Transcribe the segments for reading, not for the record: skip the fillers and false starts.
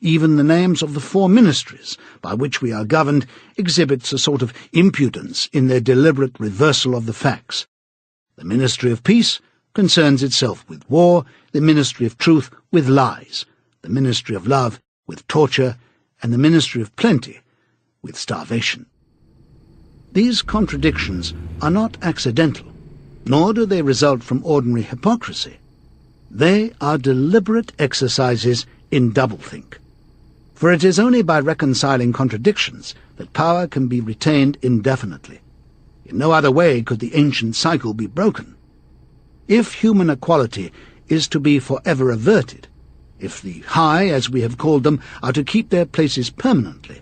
even the names of the 4 ministries by which we are governed exhibits a sort of impudence in their deliberate reversal of the facts. The Ministry of Peace concerns itself with war, the Ministry of Truth with lies, the Ministry of Love with torture, and the Ministry of Plenty with starvation. These contradictions are not accidental, nor do they result from ordinary hypocrisy. They are deliberate exercises in doublethink. For it is only by reconciling contradictions that power can be retained indefinitely. In no other way could the ancient cycle be broken. If human equality is to be forever averted, if the high, as we have called them, are to keep their places permanently,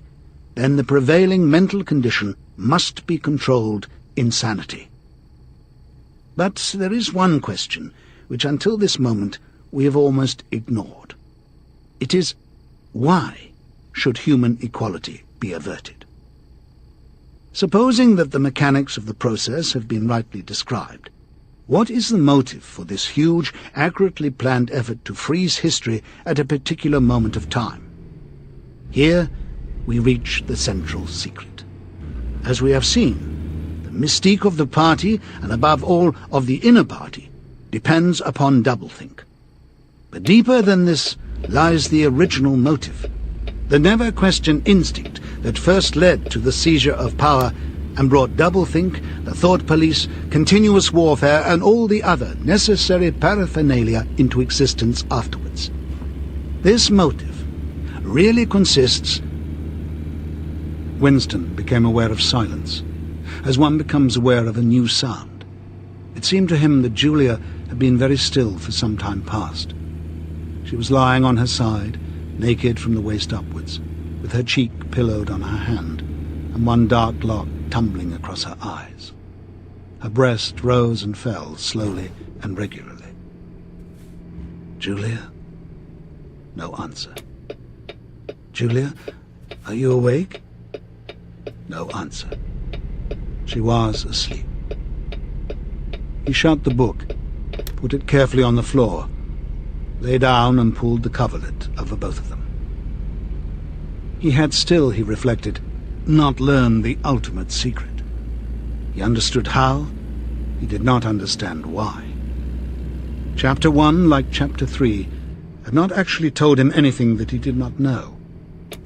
then the prevailing mental condition must be controlled insanity. But there is one question which until this moment we have almost ignored. It is, why should human equality be averted? Supposing that the mechanics of the process have been rightly described, what is the motive for this huge, accurately planned effort to freeze history at a particular moment of time? Here we reach the central secret. As we have seen, the mystique of the party, and above all of the inner party, depends upon doublethink. But deeper than this lies the original motive, the never-questioned instinct that first led to the seizure of power and brought doublethink, the thought police, continuous warfare, and all the other necessary paraphernalia into existence afterwards. This motive really consists... Winston became aware of silence, as one becomes aware of a new sound. It seemed to him that Julia had been very still for some time past. She was lying on her side, naked from the waist upwards, with her cheek pillowed on her hand, and one dark lock tumbling across her eyes. Her breast rose and fell slowly and regularly. "Julia?" No answer. "Julia, are you awake?" No answer. She was asleep. He shut the book, put it carefully on the floor, lay down and pulled the coverlet over both of them. He had still, he reflected, not learned the ultimate secret. He understood how, he did not understand why. Chapter 1, like Chapter 3, had not actually told him anything that he did not know.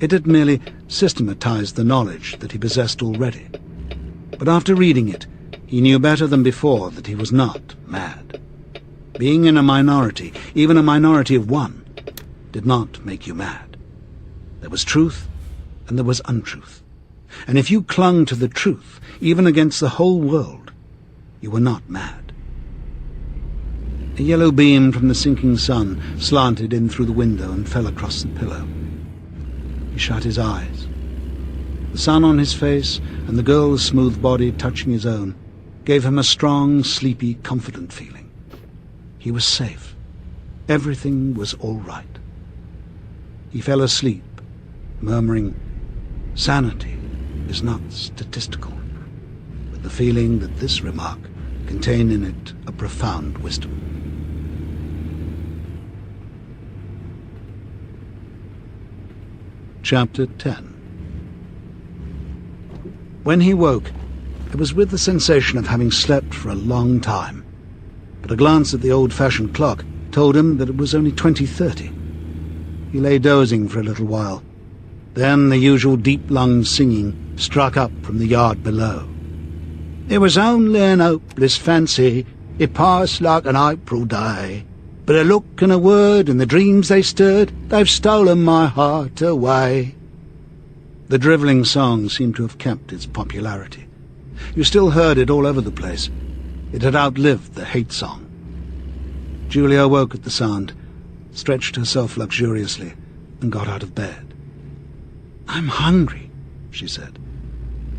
It had merely systematized the knowledge that he possessed already. But after reading it, he knew better than before that he was not mad. Being in a minority, even a minority of one, did not make you mad. There was truth and there was untruth. And if you clung to the truth, even against the whole world, you were not mad. A yellow beam from the sinking sun slanted in through the window and fell across the pillow. He shut his eyes. The sun on his face and the girl's smooth body touching his own gave him a strong, sleepy, confident feeling. He was safe. Everything was all right. He fell asleep, murmuring, "Sanity is not statistical," with the feeling that this remark contained in it a profound wisdom. Chapter 10. When he woke, it was with the sensation of having slept for a long time, but a glance at the old-fashioned clock told him that it was only 20:30. He lay dozing for a little while. Then the usual deep-lunged singing struck up from the yard below. "It was only an hopeless fancy, it passed like an April day, but a look and a word and the dreams they stirred, they've stolen my heart away." The drivelling song seemed to have kept its popularity. You still heard it all over the place. It had outlived the hate song. Julia woke at the sound, stretched herself luxuriously, and got out of bed. "I'm hungry," she said.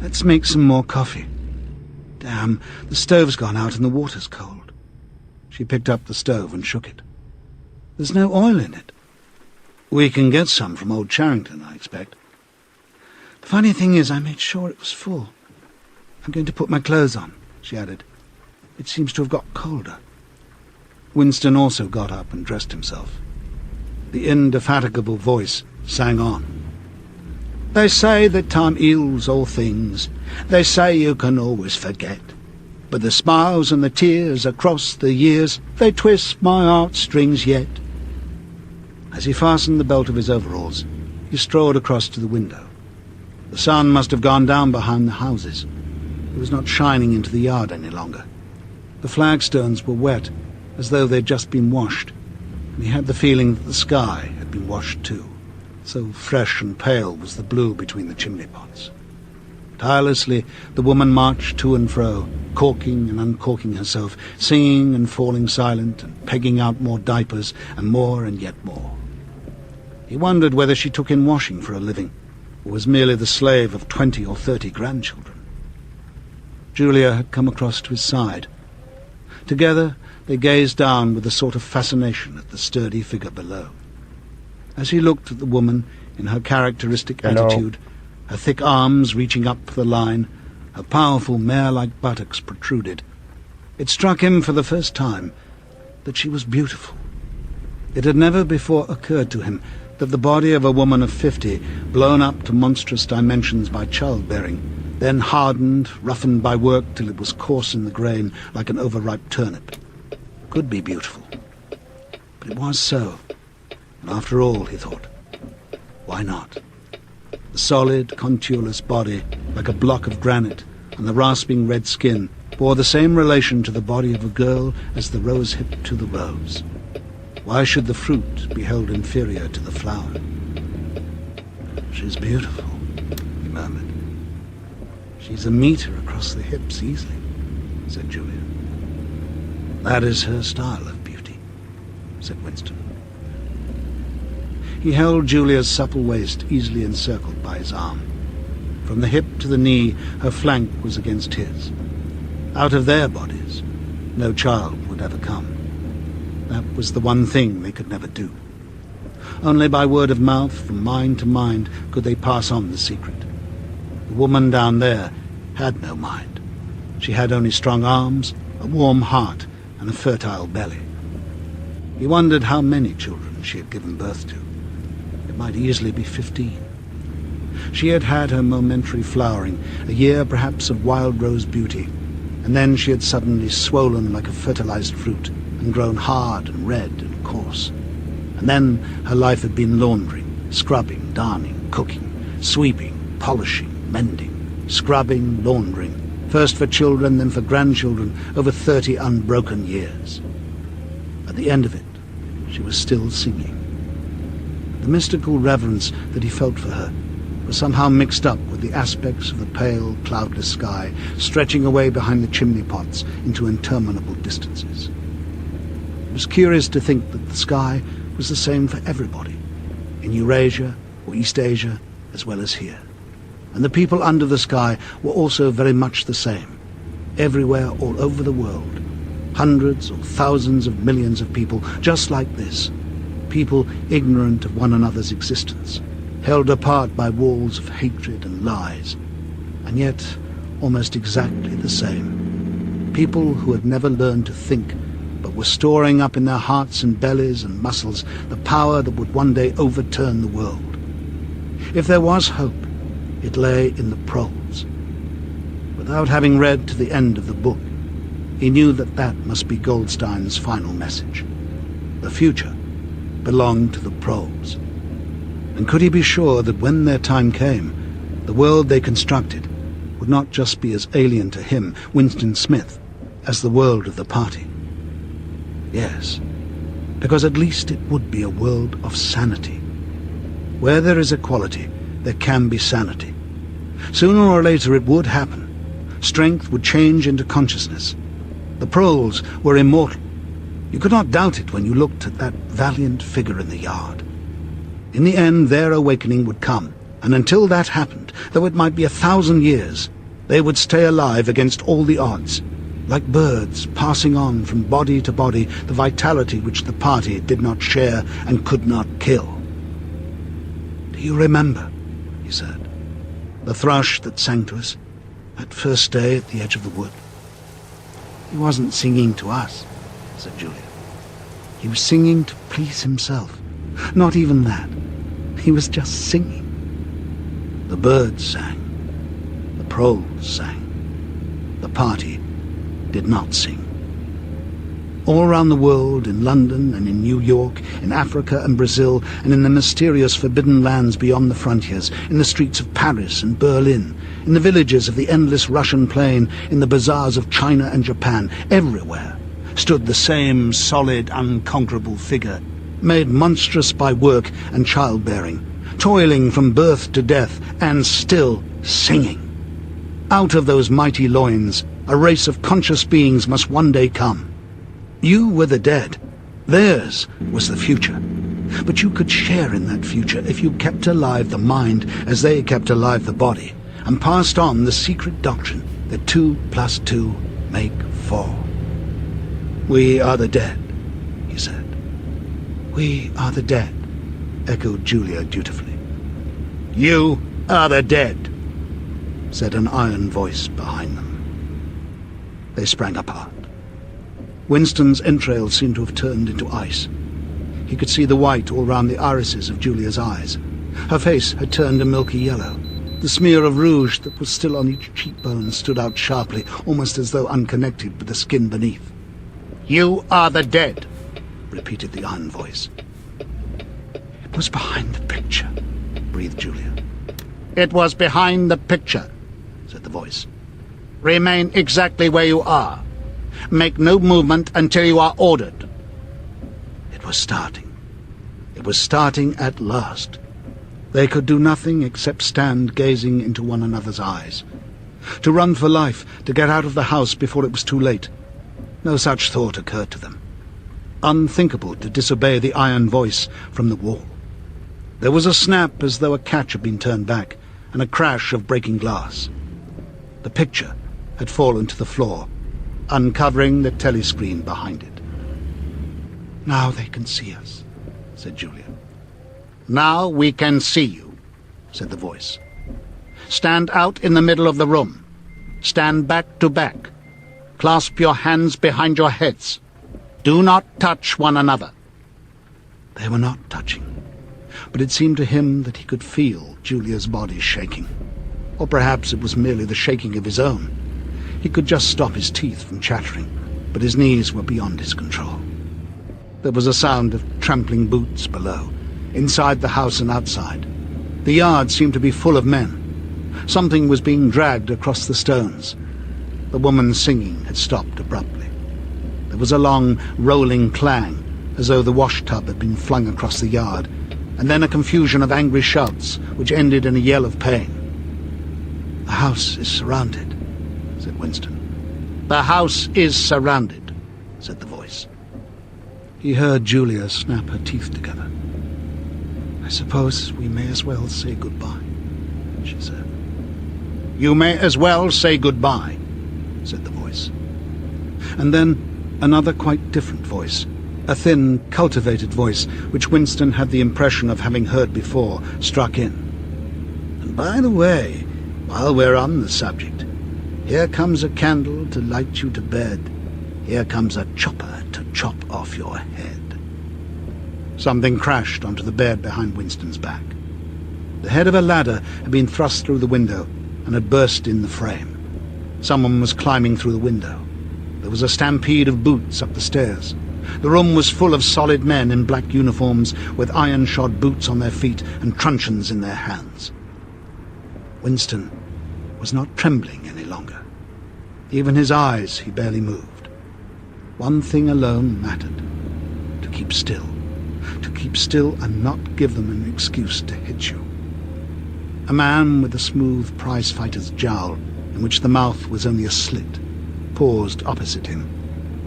"Let's make some more coffee. Damn, the stove's gone out and the water's cold." She picked up the stove and shook it. "There's no oil in it." "We can get some from old Charrington, I expect." "The funny thing is, I made sure it was full. I'm going to put my clothes on," she added. "It seems to have got colder." Winston also got up and dressed himself. The indefatigable voice sang on. They say that time heals all things. They say you can always forget. But the smiles and the tears across the years, they twist my heartstrings yet. As he fastened the belt of his overalls, he strolled across to the window. The sun must have gone down behind the houses. It was not shining into the yard any longer. The flagstones were wet, as though they'd just been washed, and he had the feeling that the sky had been washed too. So fresh and pale was the blue between the chimney pots. Tirelessly the woman marched to and fro, corking and uncorking herself, singing and falling silent, and pegging out more diapers, and yet more. He wondered whether she took in washing for a living, or was merely the slave of 20 or 30 grandchildren. Julia had come across to his side. Together they gazed down with a sort of fascination at the sturdy figure below. As he looked at the woman in her characteristic attitude, her thick arms reaching up the line, her powerful mare-like buttocks protruded, it struck him for the first time that she was beautiful. It had never before occurred to him that the body of a woman of 50, blown up to monstrous dimensions by childbearing, then hardened, roughened by work till it was coarse in the grain like an overripe turnip, could be beautiful. But it was so. And after all, he thought, why not? The solid, contourless body, like a block of granite, and the rasping red skin, bore the same relation to the body of a girl as the rose hip to the rose. Why should the fruit be held inferior to the flower? She's beautiful, he murmured. She's a metre across the hips easily, said Julia. That is her style of beauty, said Winston. He held Julia's supple waist easily encircled by his arm. From the hip to the knee, her flank was against his. Out of their bodies, no child would ever come. That was the one thing they could never do. Only by word of mouth, from mind to mind, could they pass on the secret. The woman down there had no mind. She had only strong arms, a warm heart, and a fertile belly. He wondered how many children she had given birth to. It might easily be 15. She had had her momentary flowering, a year perhaps of wild rose beauty, and then she had suddenly swollen like a fertilized fruit, and grown hard and red and coarse. And then her life had been laundering, scrubbing, darning, cooking, sweeping, polishing, mending, scrubbing, laundering, first for children, then for grandchildren, over 30 unbroken years. At the end of it, she was still singing. The mystical reverence that he felt for her was somehow mixed up with the aspects of the pale, cloudless sky stretching away behind the chimney pots into interminable distances. It was curious to think that the sky was the same for everybody, in Eurasia or East Asia as well as here. And the people under the sky were also very much the same, everywhere all over the world. Hundreds or thousands of millions of people just like this, people ignorant of one another's existence, held apart by walls of hatred and lies, and yet almost exactly the same. People who had never learned to think, but were storing up in their hearts and bellies and muscles the power that would one day overturn the world. If there was hope, it lay in the proles. Without having read to the end of the book, he knew that that must be Goldstein's final message. The future belonged to the proles. And could he be sure that when their time came, the world they constructed would not just be as alien to him, Winston Smith, as the world of the party? Yes, because at least it would be a world of sanity. Where there is equality, there can be sanity. Sooner or later it would happen. Strength would change into consciousness. The proles were immortal. You could not doubt it when you looked at that valiant figure in the yard. In the end, their awakening would come, and until that happened, though it might be 1,000 years, they would stay alive against all the odds, like birds passing on from body to body the vitality which the party did not share and could not kill. "Do you remember," he said, "the thrush that sang to us, that first day at the edge of the wood?" "He wasn't singing to us," said Julia. "He was singing to please himself. Not even that. he was just singing. The birds sang. The proles sang. The party did not sing. All around the world, in London and in New York, in Africa and Brazil, and in the mysterious forbidden lands beyond the frontiers, in the streets of Paris and Berlin, in the villages of the endless Russian plain, in the bazaars of China and Japan, everywhere stood the same solid, unconquerable figure, made monstrous by work and childbearing, toiling from birth to death, and still singing. Out of those mighty loins, a race of conscious beings must one day come. You were the dead. Theirs was the future. But you could share in that future if you kept alive the mind as they kept alive the body, and passed on the secret doctrine that 2 + 2 make 4. "We are the dead," he said. "We are the dead," echoed Julia dutifully. "You are the dead," said an iron voice behind them. They sprang apart. Winston's entrails seemed to have turned into ice. He could see the white all round the irises of Julia's eyes. Her face had turned a milky yellow. The smear of rouge that was still on each cheekbone stood out sharply, almost as though unconnected with the skin beneath. "You are the dead," repeated the iron voice. "It was behind the picture," breathed Julia. "It was behind the picture," said the voice. "Remain exactly where you are. Make no movement until you are ordered." It was starting. It was starting at last. They could do nothing except stand gazing into one another's eyes. To run for life, to get out of the house before it was too late. No such thought occurred to them. Unthinkable to disobey the iron voice from the wall. There was a snap as though a catch had been turned back, and a crash of breaking glass. The picture had fallen to the floor, uncovering the telescreen behind it. "Now they can see us," said Julia. "Now we can see you," said the voice. "Stand out in the middle of the room. Stand back to back. Clasp your hands behind your heads. Do not touch one another." They were not touching, but it seemed to him that he could feel Julia's body shaking. Or perhaps it was merely the shaking of his own. He could just stop his teeth from chattering, but his knees were beyond his control. There was a sound of trampling boots below, inside the house and outside. The yard seemed to be full of men. Something was being dragged across the stones. The woman's singing had stopped abruptly. There was a long, rolling clang, as though the wash-tub had been flung across the yard, and then a confusion of angry shouts, which ended in a yell of pain. "The house is surrounded," said Winston. "The house is surrounded," said the voice. He heard Julia snap her teeth together. "I suppose we may as well say goodbye," she said. "You may as well say goodbye," said the voice. And then another quite different voice, a thin, cultivated voice, which Winston had the impression of having heard before, struck in. "And by the way, while we're on the subject, here comes a candle to light you to bed. Here comes a chopper to chop off your head." Something crashed onto the bed behind Winston's back. The head of a ladder had been thrust through the window and had burst in the frame. Someone was climbing through the window. There was a stampede of boots up the stairs. The room was full of solid men in black uniforms with iron-shod boots on their feet and truncheons in their hands. Winston was not trembling any longer. Even his eyes he barely moved. One thing alone mattered: to keep still. To keep still and not give them an excuse to hit you. A man with a smooth prize-fighter's jowl, in which the mouth was only a slit, paused opposite him,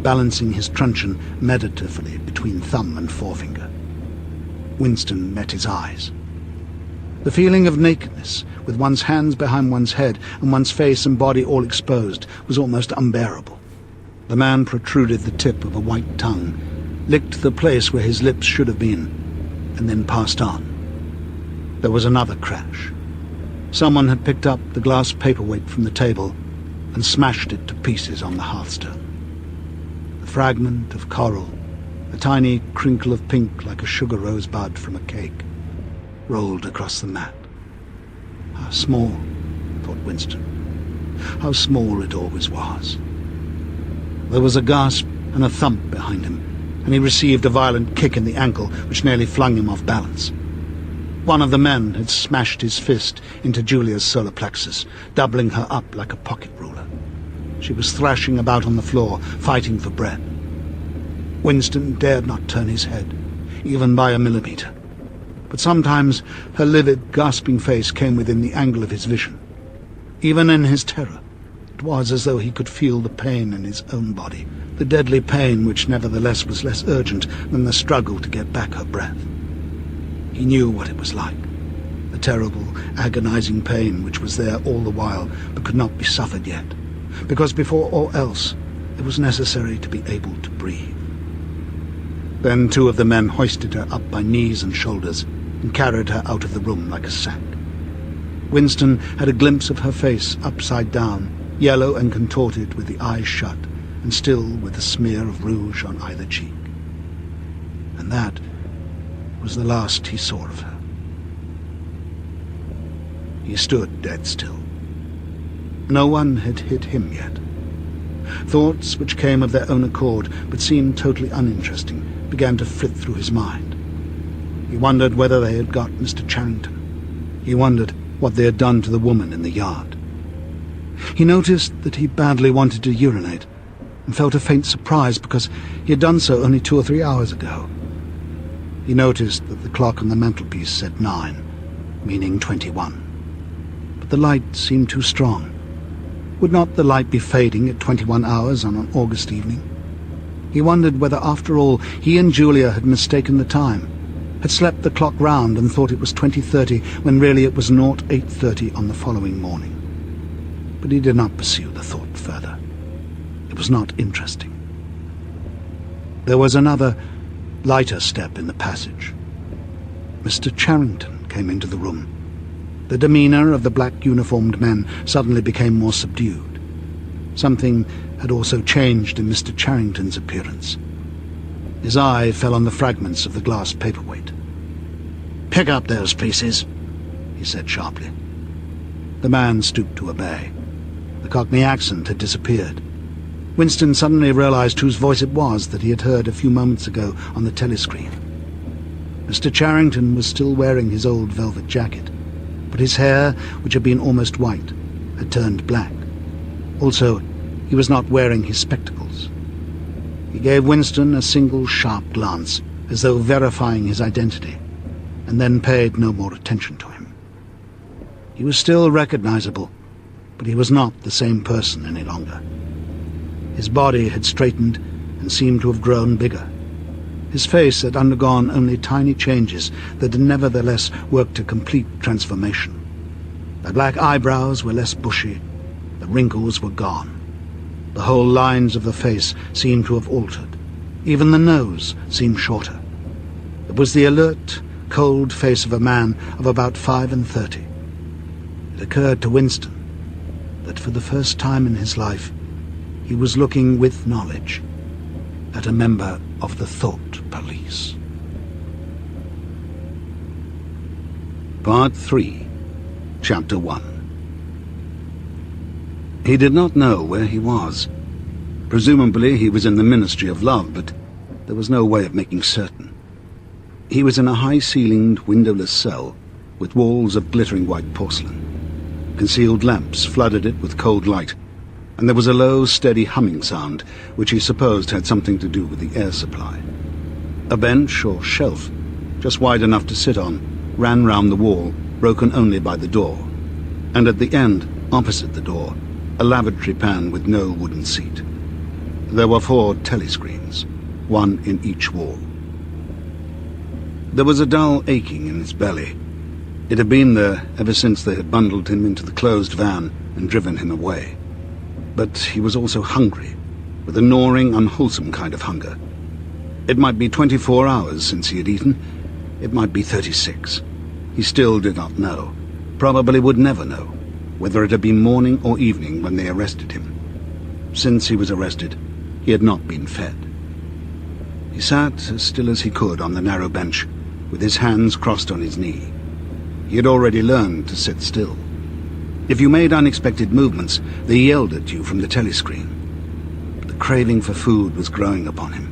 balancing his truncheon meditatively between thumb and forefinger. Winston met his eyes. The feeling of nakedness, with one's hands behind one's head and one's face and body all exposed, was almost unbearable. The man protruded the tip of a white tongue, licked the place where his lips should have been, and then passed on. There was another crash. Someone had picked up the glass paperweight from the table and smashed it to pieces on the hearthstone. A fragment of coral, a tiny crinkle of pink like a sugar rosebud from a cake. rolled across the mat. How small, thought Winston. How small it always was. There was a gasp and a thump behind him, and he received a violent kick in the ankle which nearly flung him off balance. One of the men had smashed his fist into Julia's solar plexus, doubling her up like a pocket ruler. She was thrashing about on the floor, fighting for breath. Winston dared not turn his head, even by a millimeter. But sometimes her livid, gasping face came within the angle of his vision. Even in his terror, it was as though he could feel the pain in his own body, the deadly pain which nevertheless was less urgent than the struggle to get back her breath. He knew what it was like, the terrible, agonizing pain which was there all the while but could not be suffered yet, because before all else it was necessary to be able to breathe. Then two of the men hoisted her up by knees and shoulders and carried her out of the room like a sack. Winston had a glimpse of her face upside down, yellow and contorted with the eyes shut, and still with a smear of rouge on either cheek. And that was the last he saw of her. He stood dead still. No one had hit him yet. Thoughts which came of their own accord but seemed totally uninteresting began to flit through his mind. He wondered whether they had got Mr. Charrington. He wondered what they had done to the woman in the yard. He noticed that he badly wanted to urinate, and felt a faint surprise because he had done so only 2 or 3 hours ago. He noticed that the clock on the mantelpiece said 9, meaning 21. But the light seemed too strong. Would not the light be fading at 21 hours on an August evening? He wondered whether, after all, he and Julia had mistaken the time, had slept the clock round and thought it was 20:30 when really it was 08:30 on the following morning. But he did not pursue the thought further. It was not interesting. There was another, lighter step in the passage. Mr. Charrington came into the room. The demeanour of the black-uniformed men suddenly became more subdued. Something had also changed in Mr. Charrington's appearance. His eye fell on the fragments of the glass paperweight. "Pick up those pieces," he said sharply. The man stooped to obey. The Cockney accent had disappeared. Winston suddenly realized whose voice it was that he had heard a few moments ago on the telescreen. Mr. Charrington was still wearing his old velvet jacket, but his hair, which had been almost white, had turned black. Also, he was not wearing his spectacles. He gave Winston a single sharp glance, as though verifying his identity, and then paid no more attention to him. He was still recognizable, but he was not the same person any longer. His body had straightened and seemed to have grown bigger. His face had undergone only tiny changes that had nevertheless worked a complete transformation. The black eyebrows were less bushy, the wrinkles were gone. The whole lines of the face seemed to have altered. Even the nose seemed shorter. It was the alert, cold face of a man of about 35. It occurred to Winston that for the first time in his life he was looking with knowledge at a member of the Thought Police. Part 3, Chapter 1. He did not know where he was. Presumably he was in the Ministry of Love, but there was no way of making certain. He was in a high-ceilinged, windowless cell with walls of glittering white porcelain. Concealed lamps flooded it with cold light, and there was a low, steady humming sound, which he supposed had something to do with the air supply. A bench or shelf, just wide enough to sit on, ran round the wall, broken only by the door, and at the end, opposite the door, a lavatory pan with no wooden seat. There were 4 telescreens, one in each wall. There was a dull aching in his belly. It had been there ever since they had bundled him into the closed van and driven him away. But he was also hungry, with a gnawing, unwholesome kind of hunger. It might be 24 hours since he had eaten. It might be 36. He still did not know, probably would never know, whether it had been morning or evening when they arrested him. Since he was arrested, he had not been fed. He sat as still as he could on the narrow bench, with his hands crossed on his knee, He had already learned to sit still. If you made unexpected movements, they yelled at you from the telescreen. The craving for food was growing upon him.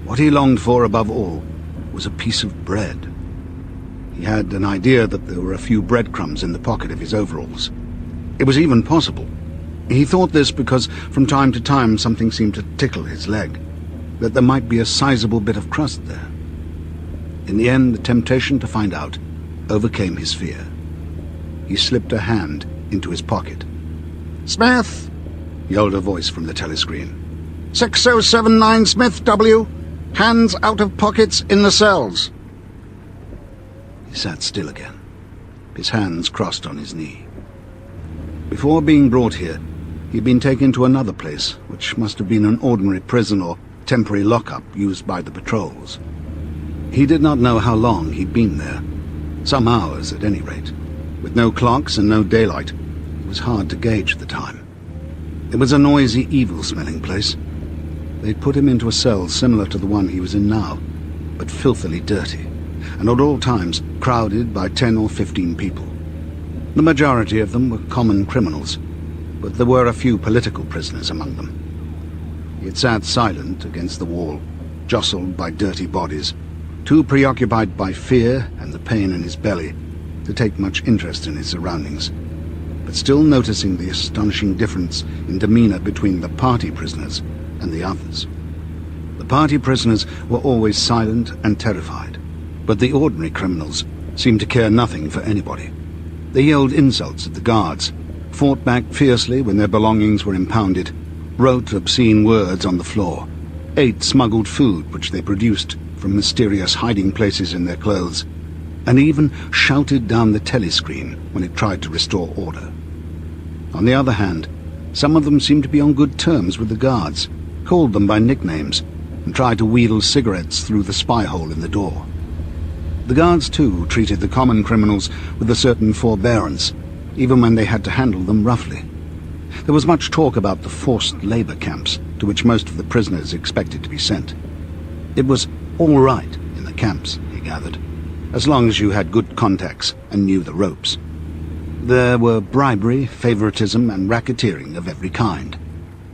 What he longed for above all was a piece of bread. He had an idea that there were a few breadcrumbs in the pocket of his overalls. It was even possible. He thought this because from time to time something seemed to tickle his leg, that there might be a sizable bit of crust there. In the end, the temptation to find out overcame his fear. He slipped a hand into his pocket. "Smith!" yelled a voice from the telescreen. 6079 Smith, W. Hands out of pockets in the cells. He sat still again, his hands crossed on his knee. Before being brought here, he'd been taken to another place, which must have been an ordinary prison or temporary lockup used by the patrols. He did not know how long he'd been there. Some hours, at any rate. With no clocks and no daylight, it was hard to gauge the time. It was a noisy, evil-smelling place. They'd put him into a cell similar to the one he was in now, but filthily dirty, and at all times crowded by 10 or 15 people. The majority of them were common criminals, but there were a few political prisoners among them. He had sat silent against the wall, jostled by dirty bodies, too preoccupied by fear and the pain in his belly to take much interest in his surroundings, but still noticing the astonishing difference in demeanor between the party prisoners and the others. The party prisoners were always silent and terrified, but the ordinary criminals seemed to care nothing for anybody. They yelled insults at the guards, fought back fiercely when their belongings were impounded, wrote obscene words on the floor, ate smuggled food which they produced from mysterious hiding places in their clothes, and even shouted down the telescreen when it tried to restore order. On the other hand, some of them seemed to be on good terms with the guards, called them by nicknames, and tried to wheedle cigarettes through the spy hole in the door. The guards, too, treated the common criminals with a certain forbearance, even when they had to handle them roughly. There was much talk about the forced labor camps to which most of the prisoners expected to be sent. It was all right in the camps, he gathered, as long as you had good contacts and knew the ropes. There were bribery, favoritism, and racketeering of every kind.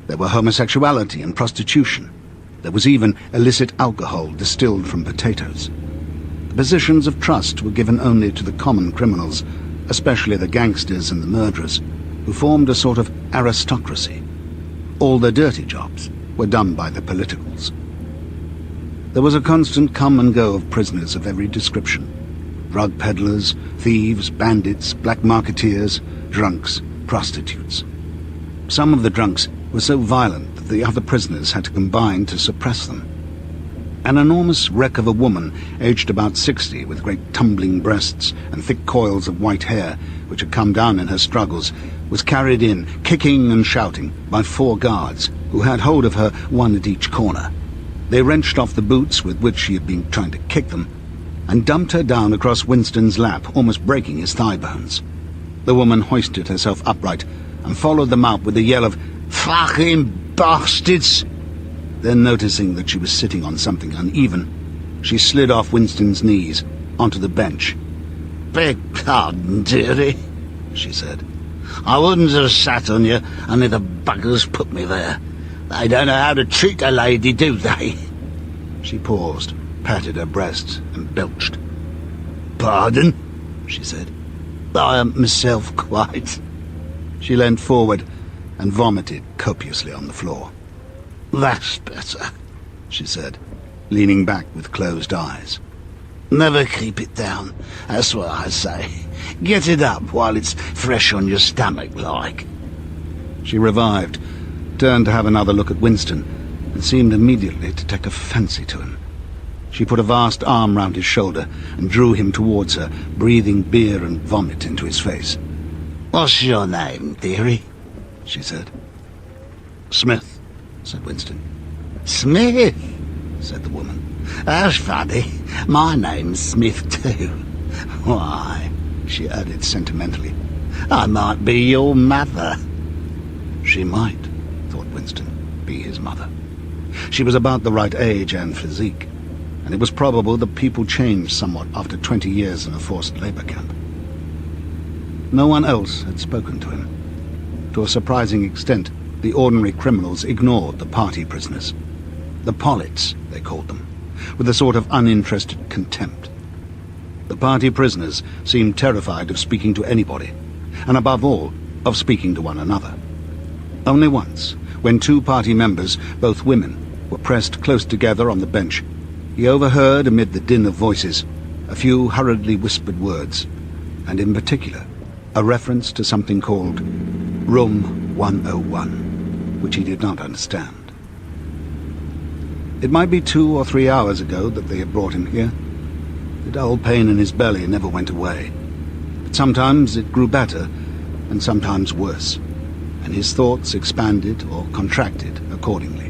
There were homosexuality and prostitution. There was even illicit alcohol distilled from potatoes. The positions of trust were given only to the common criminals, especially the gangsters and the murderers, who formed a sort of aristocracy. All the dirty jobs were done by the politicals. There was a constant come and go of prisoners of every description. Drug peddlers, thieves, bandits, black marketeers, drunks, prostitutes. Some of the drunks were so violent that the other prisoners had to combine to suppress them. An enormous wreck of a woman, aged about 60, with great tumbling breasts and thick coils of white hair, which had come down in her struggles, was carried in, kicking and shouting, by 4 guards, who had hold of her, one at each corner. They wrenched off the boots with which she had been trying to kick them, and dumped her down across Winston's lap, almost breaking his thigh bones. The woman hoisted herself upright and followed them out with a yell of, "Fucking bastards!" Then, noticing that she was sitting on something uneven, she slid off Winston's knees onto the bench. "Beg pardon, dearie," she said. "I wouldn't have sat on you, only the buggers put me there. They don't know how to treat a lady, do they?" She paused, patted her breast, and belched. "Pardon?" she said. "I am myself quite." She leant forward and vomited copiously on the floor. "That's better," she said, leaning back with closed eyes. "Never keep it down, that's what I say. Get it up while it's fresh on your stomach, like." She revived, turned to have another look at Winston, and seemed immediately to take a fancy to him. She put a vast arm round his shoulder and drew him towards her, breathing beer and vomit into his face. "What's your name, dearie?" she said. "Smith," said Winston. "Smith?" said the woman. "That's funny. My name's Smith too. Why," she added sentimentally, "I might be your mother." She might, thought Winston, be his mother. She was about the right age and physique, and it was probable that people changed somewhat after 20 years in a forced labor camp. No one else had spoken to him. To a surprising extent, the ordinary criminals ignored the party prisoners. The Pollits, they called them, with a sort of uninterested contempt. The party prisoners seemed terrified of speaking to anybody, and above all, of speaking to one another. Only once, when two party members, both women, were pressed close together on the bench, he overheard, amid the din of voices, a few hurriedly whispered words, and in particular, a reference to something called Room 101, which he did not understand. It might be 2 or 3 hours ago that they had brought him here. The dull pain in his belly never went away, but sometimes it grew better, and sometimes worse, and his thoughts expanded or contracted accordingly.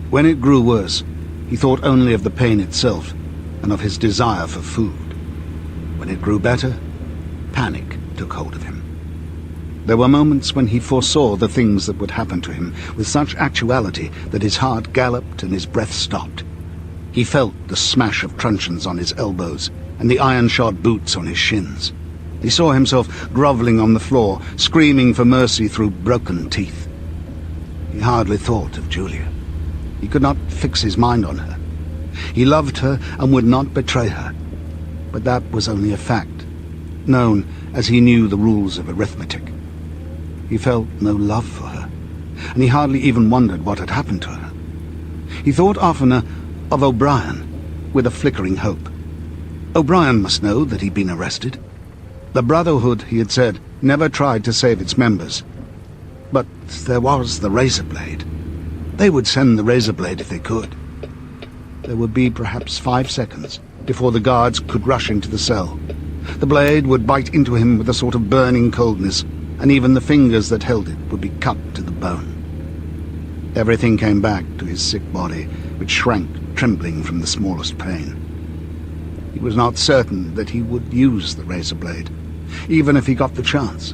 When it grew worse, he thought only of the pain itself and of his desire for food. When it grew better, panic took hold of him. There were moments when he foresaw the things that would happen to him with such actuality that his heart galloped and his breath stopped. He felt the smash of truncheons on his elbows and the iron-shod boots on his shins. He saw himself grovelling on the floor, screaming for mercy through broken teeth. He hardly thought of Julia. He could not fix his mind on her. He loved her and would not betray her. But that was only a fact, known as he knew the rules of arithmetic. He felt no love for her, and he hardly even wondered what had happened to her. He thought oftener of O'Brien, with a flickering hope. O'Brien must know that he'd been arrested. The Brotherhood, he had said, never tried to save its members. But there was the razor blade. They would send the razor blade if they could. There would be perhaps 5 seconds before the guards could rush into the cell. The blade would bite into him with a sort of burning coldness, and even the fingers that held it would be cut to the bone. Everything came back to his sick body, which shrank, trembling from the smallest pain. He was not certain that he would use the razor blade, even if he got the chance.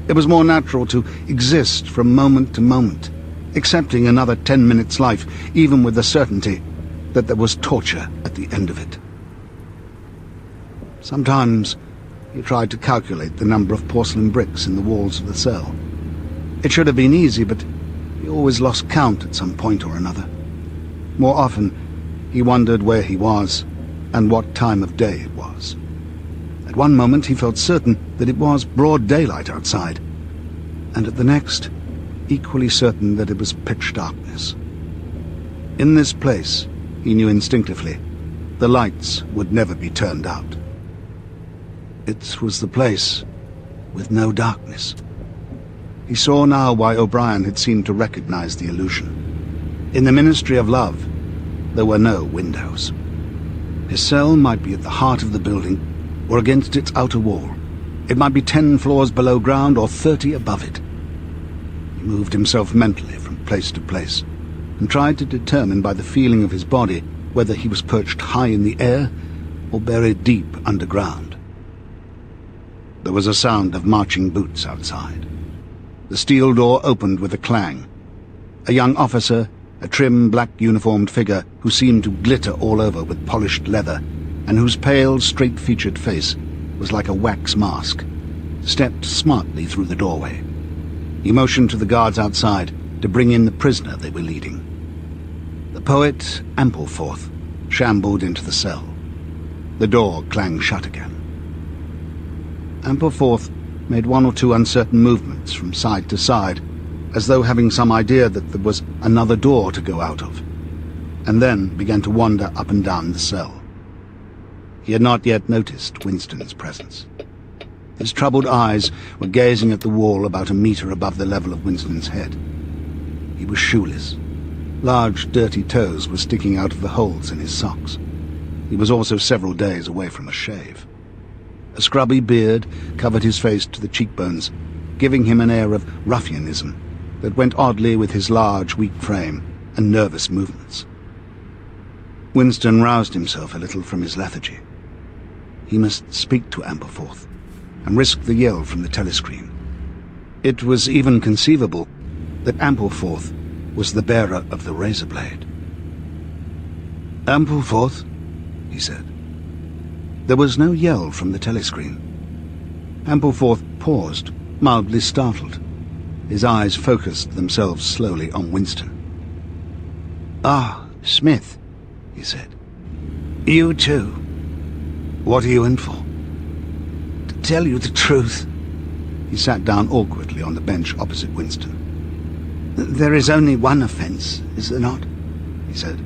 It was more natural to exist from moment to moment, accepting another 10 minutes' life, even with the certainty that there was torture at the end of it. Sometimes he tried to calculate the number of porcelain bricks in the walls of the cell. It should have been easy, but he always lost count at some point or another. More often, he wondered where he was and what time of day it was. At one moment he felt certain that it was broad daylight outside, and at the next, equally certain that it was pitch darkness. In this place, he knew instinctively, the lights would never be turned out. It was the place with no darkness. He saw now why O'Brien had seemed to recognize the illusion. In the Ministry of Love, there were no windows. His cell might be at the heart of the building, or against its outer wall. It might be 10 floors below ground, or 30 above it. He moved himself mentally from place to place, and tried to determine by the feeling of his body whether he was perched high in the air, or buried deep underground. There was a sound of marching boots outside. The steel door opened with a clang. A young officer, a trim, black-uniformed figure who seemed to glitter all over with polished leather, and whose pale, straight-featured face was like a wax mask, stepped smartly through the doorway. He motioned to the guards outside to bring in the prisoner they were leading. The poet, Ampleforth, shambled into the cell. The door clanged shut again. Ampleforth made 1 or 2 uncertain movements from side to side, as though having some idea that there was another door to go out of, and then began to wander up and down the cell. He had not yet noticed Winston's presence. His troubled eyes were gazing at the wall about a meter above the level of Winston's head. He was shoeless. Large, dirty toes were sticking out of the holes in his socks. He was also several days away from a shave. A scrubby beard covered his face to the cheekbones, giving him an air of ruffianism that went oddly with his large, weak frame and nervous movements. Winston roused himself a little from his lethargy. He must speak to Ampleforth and risk the yell from the telescreen. It was even conceivable that Ampleforth was the bearer of the razor blade. "Ampleforth," he said. There was no yell from the telescreen. Ampleforth paused, mildly startled. His eyes focused themselves slowly on Winston. "Ah, Smith," he said. "You too. What are you in for?" "To tell you the truth." He sat down awkwardly on the bench opposite Winston. "There is only one offence, is there not?" he said.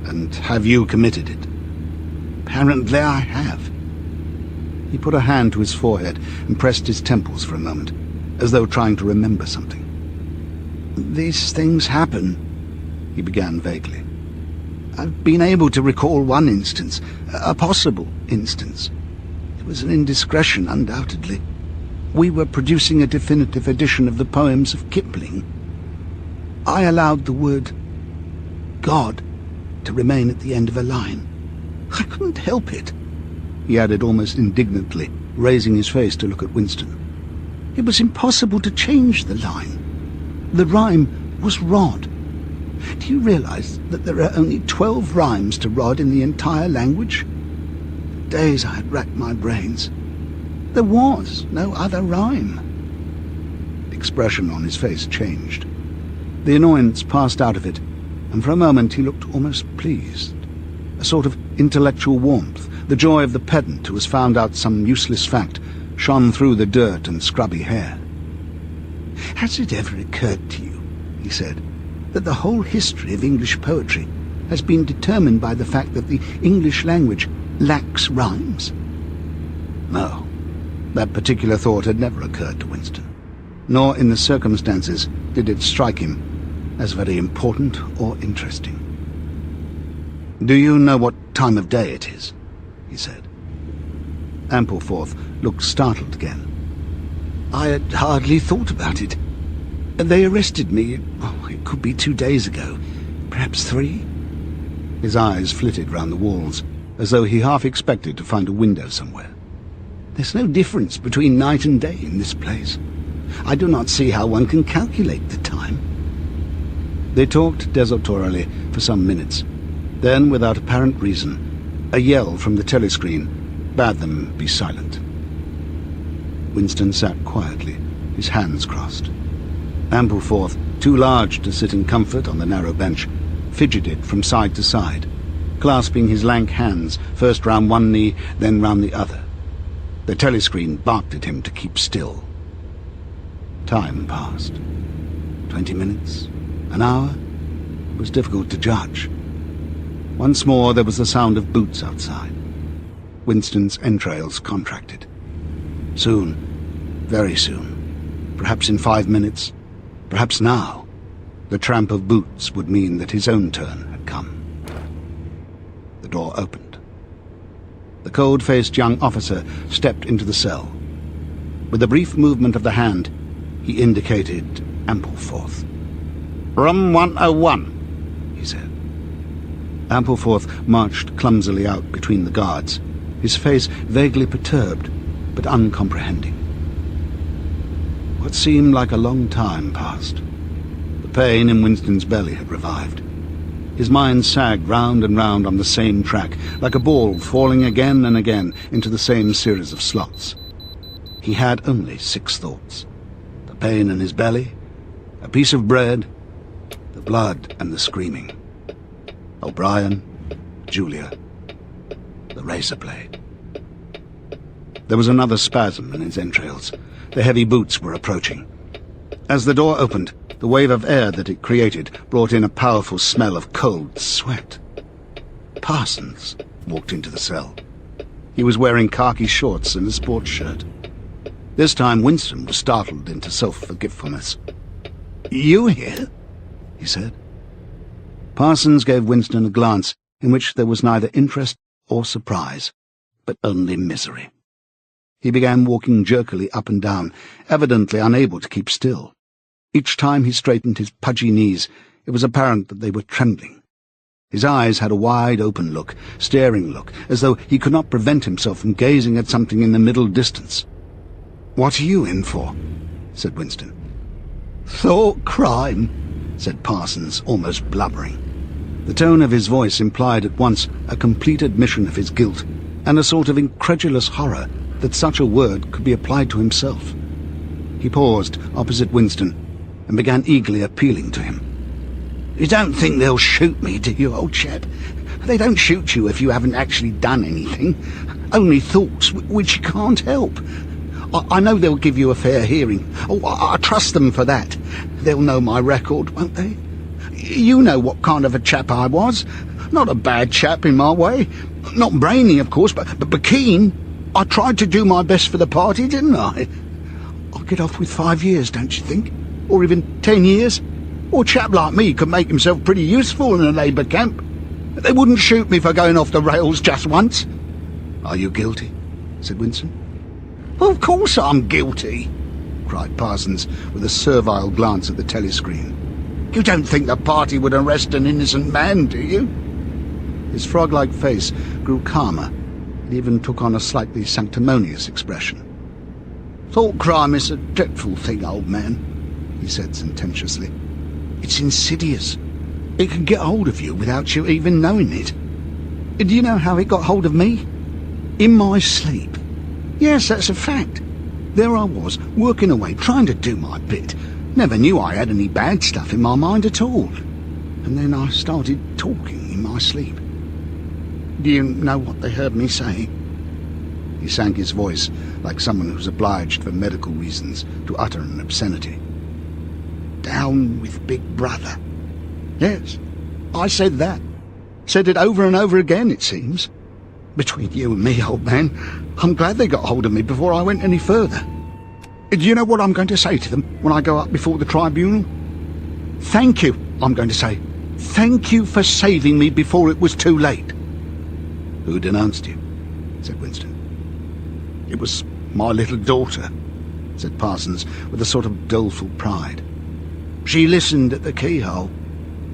"And have you committed it?" "Apparently I have." He put a hand to his forehead and pressed his temples for a moment, as though trying to remember something. "These things happen," he began vaguely. "I've been able to recall one instance, a possible instance. It was an indiscretion, undoubtedly. We were producing a definitive edition of the poems of Kipling. I allowed the word God to remain at the end of a line. I couldn't help it," he added almost indignantly, raising his face to look at Winston. "It was impossible to change the line. The rhyme was rod. Do you realize that there are only 12 rhymes to rod in the entire language? For days I had racked my brains. There was no other rhyme." The expression on his face changed. The annoyance passed out of it, and for a moment he looked almost pleased. A sort of intellectual warmth, the joy of the pedant who has found out some useless fact, shone through the dirt and scrubby hair. "Has it ever occurred to you," he said, "that the whole history of English poetry has been determined by the fact that the English language lacks rhymes?" No, that particular thought had never occurred to Winston, nor in the circumstances did it strike him as very important or interesting. "Do you know what time of day it is?" he said. Ampleforth looked startled again. "I had hardly thought about it. They arrested me, it could be 2 days ago, perhaps 3. His eyes flitted round the walls, as though he half expected to find a window somewhere. "There's no difference between night and day in this place. I do not see how one can calculate the time." They talked desultorily for some minutes. Then, without apparent reason, a yell from the telescreen bade them be silent. Winston sat quietly, his hands crossed. Ampleforth, too large to sit in comfort on the narrow bench, fidgeted from side to side, clasping his lank hands first round one knee, then round the other. The telescreen barked at him to keep still. Time passed. 20 minutes, an hour? It was difficult to judge. Once more there was the sound of boots outside. Winston's entrails contracted. Soon, very soon, perhaps in 5 minutes, perhaps now, the tramp of boots would mean that his own turn had come. The door opened. The cold-faced young officer stepped into the cell. With a brief movement of the hand, he indicated Ampleforth. "Room 101, he said. Ampleforth marched clumsily out between the guards, his face vaguely perturbed, but uncomprehending. What seemed like a long time passed. The pain in Winston's belly had revived. His mind sagged round and round on the same track, like a ball falling again and again into the same series of slots. He had only 6 thoughts: the pain in his belly, a piece of bread, the blood and the screaming. O'Brien, Julia, the razor blade. There was another spasm in his entrails. The heavy boots were approaching. As the door opened, the wave of air that it created brought in a powerful smell of cold sweat. Parsons walked into the cell. He was wearing khaki shorts and a sports shirt. This time Winston was startled into self-forgetfulness. "You here?" he said. Parsons gave Winston a glance in which there was neither interest or surprise, but only misery. He began walking jerkily up and down, evidently unable to keep still. Each time he straightened his pudgy knees, it was apparent that they were trembling. His eyes had a wide-open look, staring look, as though he could not prevent himself from gazing at something in the middle distance. "What are you in for?" said Winston. "Thought crime," said Parsons, almost blubbering. The tone of his voice implied at once a complete admission of his guilt and a sort of incredulous horror that such a word could be applied to himself. He paused opposite Winston and began eagerly appealing to him. "You don't think they'll shoot me, do you, old chap? They don't shoot you if you haven't actually done anything. Only thoughts, which you can't help. I know they'll give you a fair hearing. Oh, I trust them for that. They'll know my record, won't they? You know what kind of a chap I was. Not a bad chap in my way. Not brainy, of course, but keen. I tried to do my best for the party, didn't I? I'll get off with 5 years, don't you think? Or even 10 years? Or a chap like me could make himself pretty useful in a Labour camp. They wouldn't shoot me for going off the rails just once." "Are you guilty?" said Winston. "Well, of course I'm guilty," cried Parsons with a servile glance at the telescreen. "You don't think the party would arrest an innocent man, do you?" His frog-like face grew calmer and even took on a slightly sanctimonious expression. "Thought crime is a dreadful thing, old man," he said sententiously. "It's insidious. It can get hold of you without you even knowing it. Do you know how it got hold of me? In my sleep. Yes, that's a fact. There I was, working away, trying to do my bit. Never knew I had any bad stuff in my mind at all. And then I started talking in my sleep. Do you know what they heard me say?" He sank his voice like someone who's obliged for medical reasons to utter an obscenity. "Down with Big Brother." Yes, I said that. Said it over and over again, it seems. Between you and me, old man, I'm glad they got hold of me before I went any further. Do you know what I'm going to say to them when I go up before the tribunal? "Thank you," I'm going to say. "Thank you for saving me before it was too late." "Who denounced you?" said Winston. "It was my little daughter," said Parsons with a sort of doleful pride. "She listened at the keyhole,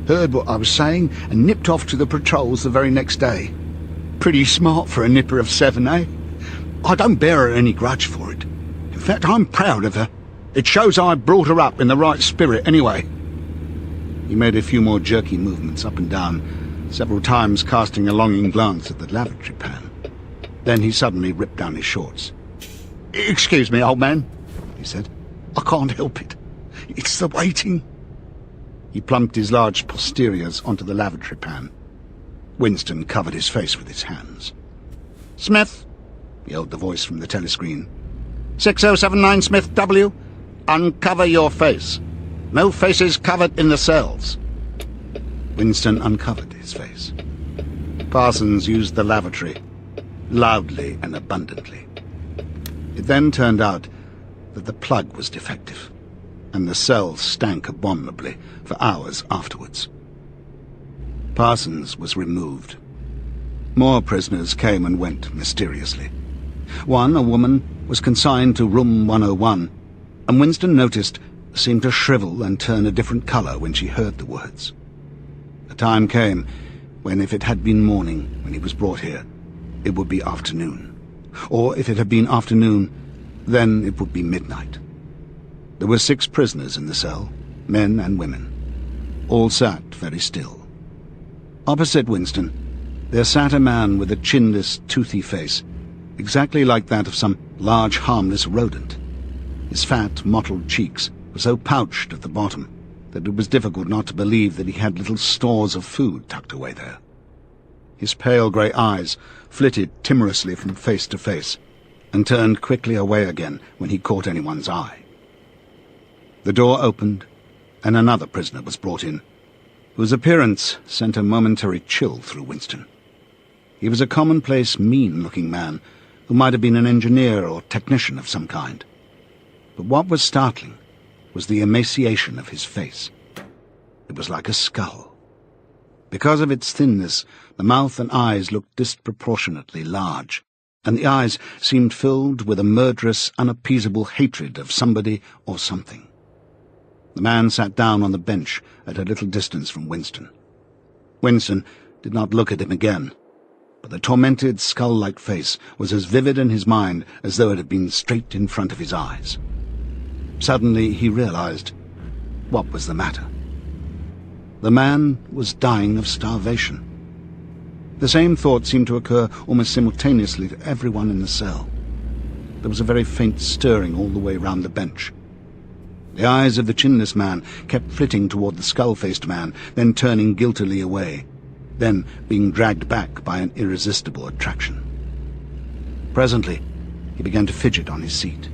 heard what I was saying, and nipped off to the patrols the very next day. Pretty smart for a nipper of 7, eh? I don't bear her any grudge for it. In fact, I'm proud of her. It shows I brought her up in the right spirit, anyway." He made a few more jerky movements up and down, several times casting a longing glance at the lavatory pan. Then he suddenly ripped down his shorts. "Excuse me, old man," he said. "I can't help it. It's the waiting." He plumped his large posteriors onto the lavatory pan. Winston covered his face with his hands. "Smith," yelled the voice from the telescreen. 6079 Smith W. Uncover your face. No faces covered in the cells." Winston uncovered his face. Parsons used the lavatory, loudly and abundantly. It then turned out that the plug was defective, and the cells stank abominably for hours afterwards. Parsons was removed. More prisoners came and went mysteriously. One, a woman, was consigned to room 101, and Winston noticed seemed to shrivel and turn a different colour when she heard the words. A time came when, if it had been morning when he was brought here, it would be afternoon. Or if it had been afternoon, then it would be midnight. There were 6 prisoners in the cell, men and women. All sat very still. Opposite Winston, there sat a man with a chinless, toothy face, exactly like that of some large, harmless rodent. His fat, mottled cheeks were so pouched at the bottom that it was difficult not to believe that he had little stores of food tucked away there. His pale grey eyes flitted timorously from face to face, and turned quickly away again when he caught anyone's eye. The door opened, and another prisoner was brought in, whose appearance sent a momentary chill through Winston. He was a commonplace, mean-looking man, who might have been an engineer or technician of some kind. But what was startling was the emaciation of his face. It was like a skull. Because of its thinness, the mouth and eyes looked disproportionately large, and the eyes seemed filled with a murderous, unappeasable hatred of somebody or something. The man sat down on the bench at a little distance from Winston. Winston did not look at him again, but the tormented, skull-like face was as vivid in his mind as though it had been straight in front of his eyes. Suddenly he realized what was the matter. The man was dying of starvation. The same thought seemed to occur almost simultaneously to everyone in the cell. there was a very faint stirring all the way round the bench. The eyes of the chinless man kept flitting toward the skull-faced man, then turning guiltily away, then being dragged back by an irresistible attraction. Presently, he began to fidget on his seat.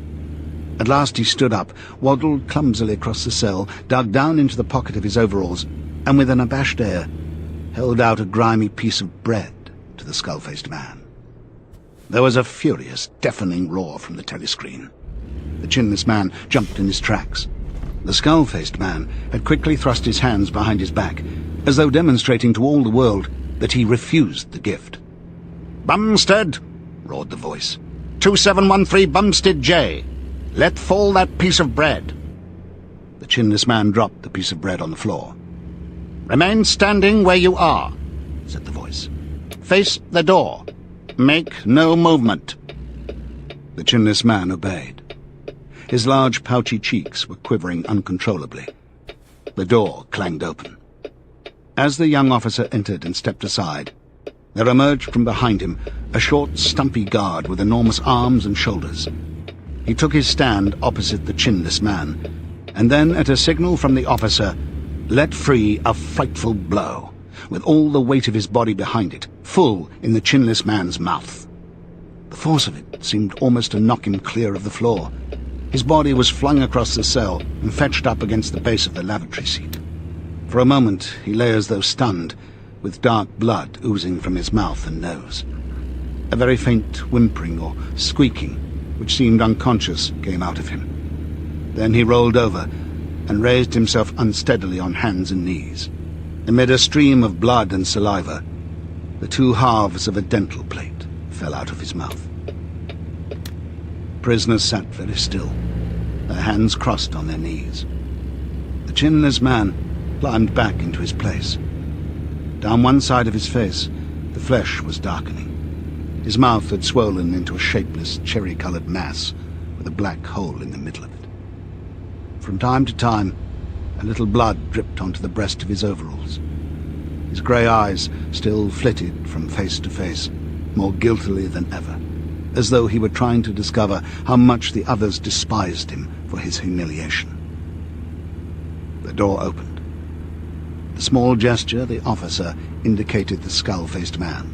At last he stood up, waddled clumsily across the cell, dug down into the pocket of his overalls, and with an abashed air, held out a grimy piece of bread to the skull-faced man. There was a furious, deafening roar from the telescreen. The chinless man jumped in his tracks. The skull-faced man had quickly thrust his hands behind his back, as though demonstrating to all the world that he refused the gift. "Bumstead!" roared the voice. 2713 Bumstead J. Let fall that piece of bread." The chinless man dropped the piece of bread on the floor. "Remain standing where you are," said the voice. "Face the door. Make no movement." The chinless man obeyed. His large, pouchy cheeks were quivering uncontrollably. The door clanged open. As the young officer entered and stepped aside, there emerged from behind him a short, stumpy guard with enormous arms and shoulders. He took his stand opposite the chinless man, and then, at a signal from the officer, let free a frightful blow, with all the weight of his body behind it, full in the chinless man's mouth. The force of it seemed almost to knock him clear of the floor. His body was flung across the cell and fetched up against the base of the lavatory seat. For a moment he lay as though stunned, with dark blood oozing from his mouth and nose. A very faint whimpering or squeaking, which seemed unconscious, came out of him. Then he rolled over and raised himself unsteadily on hands and knees. Amid a stream of blood and saliva, the two halves of a dental plate fell out of his mouth. Prisoners sat very still, their hands crossed on their knees. The chinless man climbed back into his place. Down one side of his face, the flesh was darkening. His mouth had swollen into a shapeless, cherry-coloured mass with a black hole in the middle of it. From time to time, a little blood dripped onto the breast of his overalls. His grey eyes still flitted from face to face, more guiltily than ever, as though he were trying to discover how much the others despised him for his humiliation. The door opened. With a small gesture, the officer indicated the skull-faced man.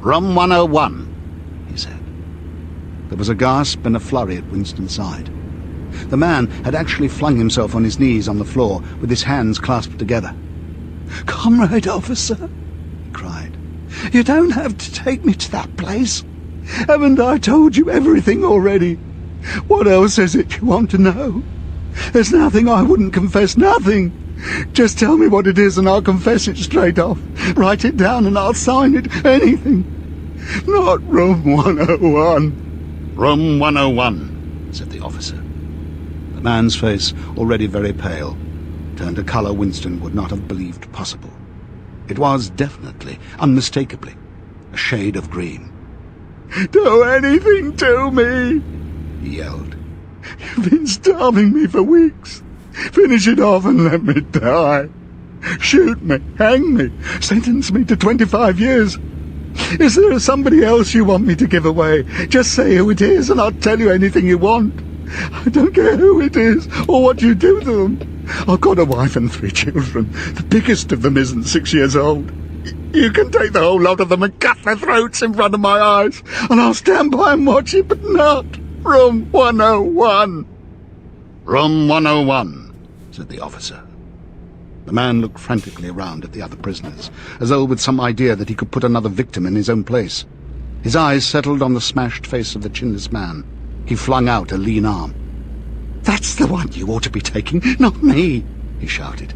"Room 101, he said. There was a gasp and a flurry at Winston's side. The man had actually flung himself on his knees on the floor with his hands clasped together. "Comrade officer," he cried, "you don't have to take me to that place. Haven't I told you everything already? What else is it you want to know? There's nothing I wouldn't confess, nothing. Just tell me what it is and I'll confess it straight off. Write it down and I'll sign it, anything. Not room 101. "Room 101, said the officer. The man's face, already very pale, turned a colour Winston would not have believed possible. It was definitely, unmistakably, a shade of green. "Do anything to me," he yelled. "You've been starving me for weeks. Finish it off and let me die. Shoot me, hang me, sentence me to 25 years. Is there somebody else you want me to give away? Just say who it is and I'll tell you anything you want. I don't care who it is or what you do to them. I've got a wife and 3 children. The biggest of them isn't 6 years old. You can take the whole lot of them and cut their throats in front of my eyes, and I'll stand by and watch it, but not room 101. "Room 101, said the officer. The man looked frantically around at the other prisoners, as though with some idea that he could put another victim in his own place. His eyes settled on the smashed face of the chinless man. He flung out a lean arm. "That's the one you ought to be taking, not me," he shouted.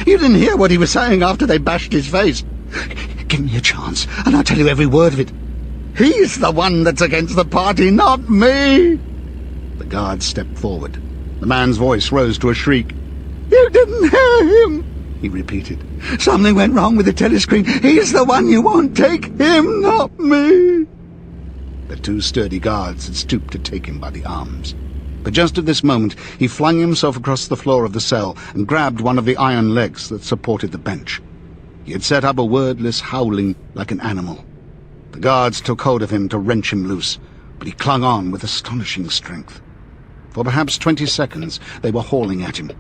"You didn't hear what he was saying after they bashed his face. Give me a chance, and I'll tell you every word of it. He's the one that's against the party, not me." The guard stepped forward. The man's voice rose to a shriek. "You didn't hear him," he repeated. "Something went wrong with the telescreen. He's the one you want. Take him, not me." The 2 sturdy guards had stooped to take him by the arms. But just at this moment he flung himself across the floor of the cell and grabbed one of the iron legs that supported the bench. He had set up a wordless howling like an animal. The guards took hold of him to wrench him loose, but he clung on with astonishing strength. For perhaps 20 seconds they were hauling at him.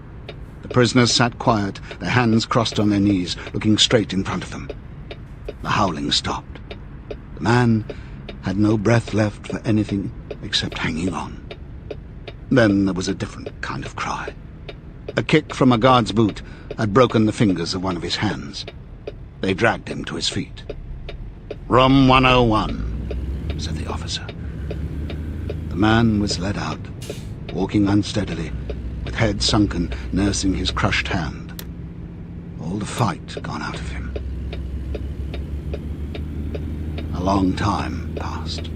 The prisoners sat quiet, their hands crossed on their knees, looking straight in front of them. The howling stopped. The man had no breath left for anything except hanging on. Then there was a different kind of cry. A kick from a guard's boot had broken the fingers of one of his hands. They dragged him to his feet. "Room 101, said the officer. The man was led out, walking unsteadily, with head sunken, nursing his crushed hand. All the fight gone out of him. A long time passed.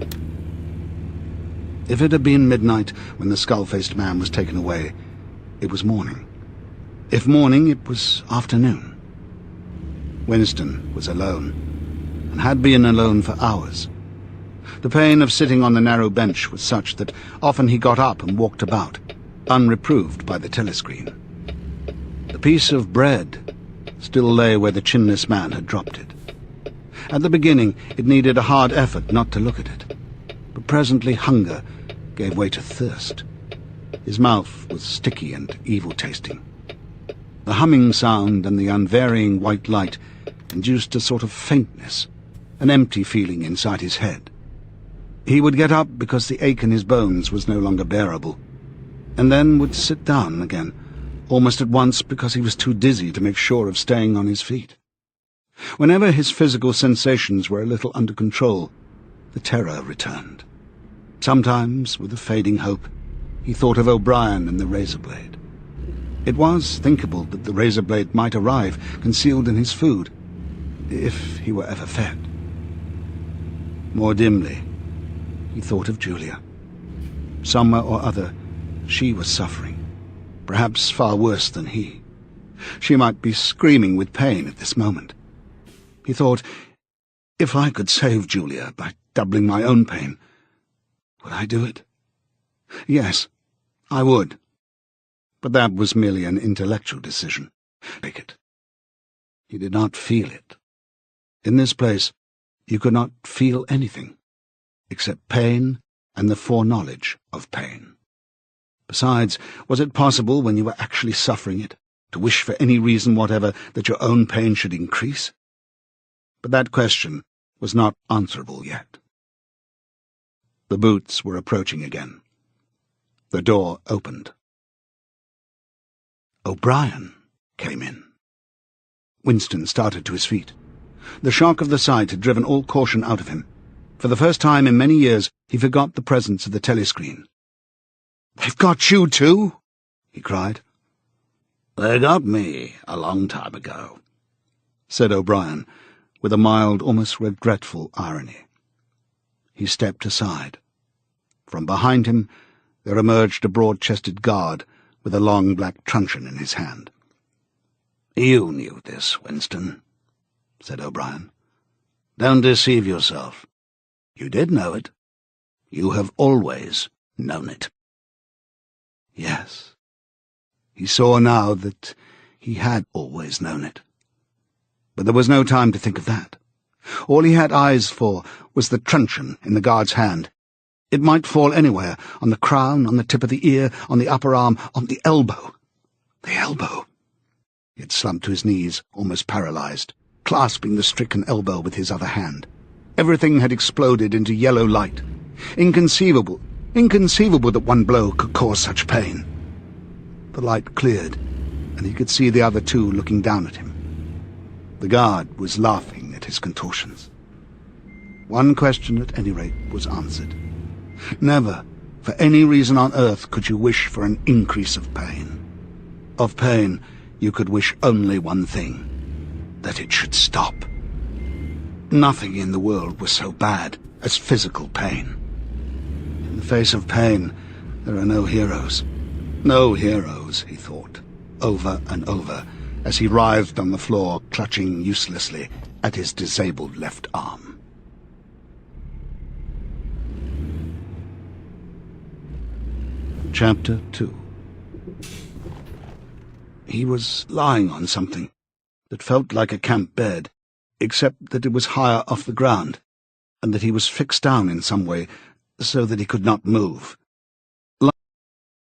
If it had been midnight when the skull-faced man was taken away, it was morning. If morning, it was afternoon. Winston was alone, and had been alone for hours. The pain of sitting on the narrow bench was such that often he got up and walked about, unreproved by the telescreen. The piece of bread still lay where the chinless man had dropped it. At the beginning, it needed a hard effort not to look at it, but presently hunger gave way to thirst. His mouth was sticky and evil-tasting. The humming sound and the unvarying white light induced a sort of faintness, an empty feeling inside his head. He would get up because the ache in his bones was no longer bearable, and then would sit down again, almost at once because he was too dizzy to make sure of staying on his feet. Whenever his physical sensations were a little under control, the terror returned. Sometimes, with a fading hope, he thought of O'Brien and the razor blade. It was thinkable that the razor blade might arrive concealed in his food, if he were ever fed. More dimly, he thought of Julia. Somewhere or other, she was suffering, perhaps far worse than he. She might be screaming with pain at this moment. He thought, if I could save Julia by doubling my own pain, would I do it? Yes, I would. But that was merely an intellectual decision. Take it. He did not feel it. In this place, you could not feel anything, except pain and the foreknowledge of pain. Besides, was it possible, when you were actually suffering it, to wish for any reason whatever that your own pain should increase? But that question was not answerable yet. The boots were approaching again. The door opened. O'Brien came in. Winston started to his feet. The shock of the sight had driven all caution out of him. For the first time in many years, he forgot the presence of the telescreen. "They've got you too?" he cried. "They got me a long time ago," said O'Brien, with a mild, almost regretful irony. He stepped aside. From behind him there emerged a broad-chested guard with a long black truncheon in his hand. "You knew this, Winston," said O'Brien. "Don't deceive yourself. You did know it. You have always known it." Yes. He saw now that he had always known it. But there was no time to think of that. All he had eyes for was the truncheon in the guard's hand. It might fall anywhere, on the crown, on the tip of the ear, on the upper arm, on the elbow. The elbow! He had slumped to his knees, almost paralyzed, clasping the stricken elbow with his other hand. Everything had exploded into yellow light. Inconceivable that one blow could cause such pain. The light cleared, and he could see the other two looking down at him. The guard was laughing at his contortions. One question, at any rate, was answered. Never, for any reason on earth, could you wish for an increase of pain. Of pain, you could wish only one thing: that it should stop. Nothing in the world was so bad as physical pain. In the face of pain, there are no heroes. No heroes, he thought, over and over, as he writhed on the floor, clutching uselessly at his disabled left arm. Chapter 2. He was lying on something that felt like a camp bed, except that it was higher off the ground, and that he was fixed down in some way, so that he could not move.